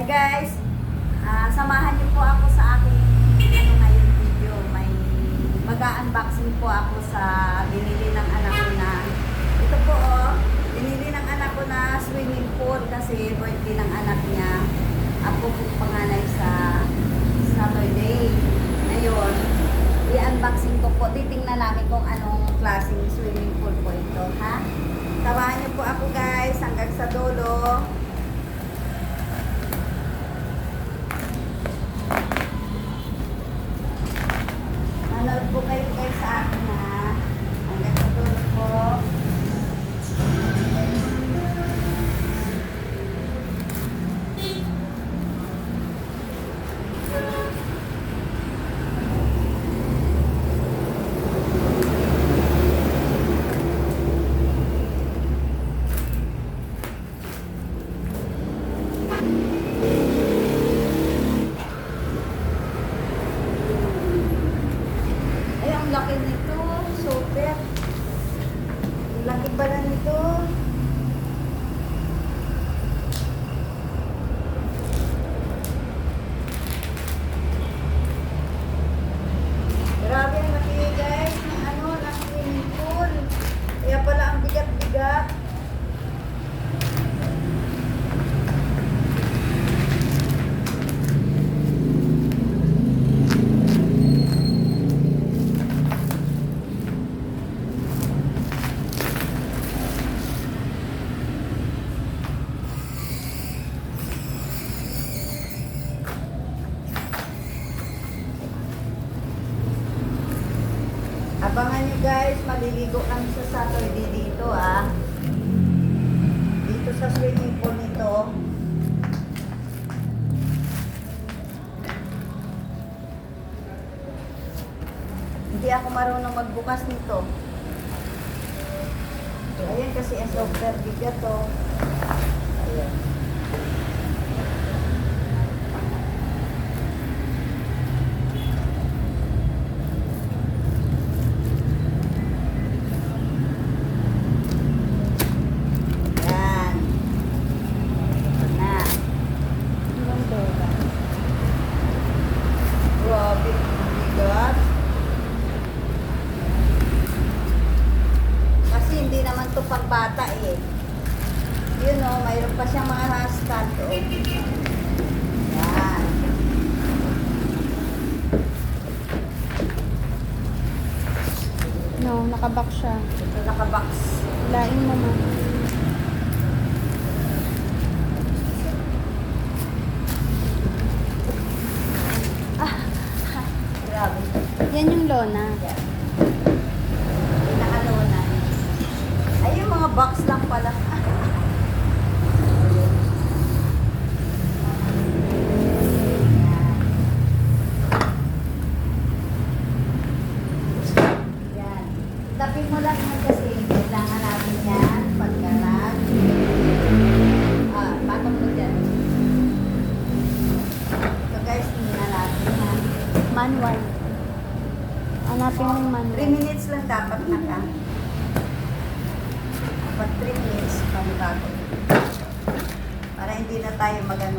Guys, samahan niyo po ako sa aking ngayon video. May mag-unboxing po ako sa binili ng anak ko na ito po binili ng anak ko na swimming pool kasi birthday ng anak niya. Ako po panganay sa Saturday. Ngayon, i-unboxing ko po. Titingnan namin kung anong klaseng swimming pool po ito, ha? Samahan niyo po ako guys hanggang sa dulo. Manood po kayo guys sa akin ha. Hanggang sa dulo po. Ang laki nito, super. Ang laki ba na nito? Grabe ang laki guys, ng swimming pool. Kaya pala ang bigat-bigat. Abangan nyo guys, maliligo kami sa Saturday dito dito sa swimming pool nito. Hindi ako marunong magbukas nito. Ayan kasi ang super bigat to. Ayan. Grabe, bigat. Kasi hindi naman to pagbata Yun mayroon pa siyang mga stand Yan. No, nakabox siya. Ito nakabox. Lain mo man. Grabe. Yan yung lona. Yan. Pinaka-lona. Ay, yung mga box lang pala. Yan. Tapin mo lang yan kasi kailangan natin yan pagkalag. Patong mo dyan. So guys, tingnan natin yan. Manual. Hanapin mo yung manual. 3 minutes lang dapat naka. Dapat 3 minutes panibago. Para hindi na tayo magano.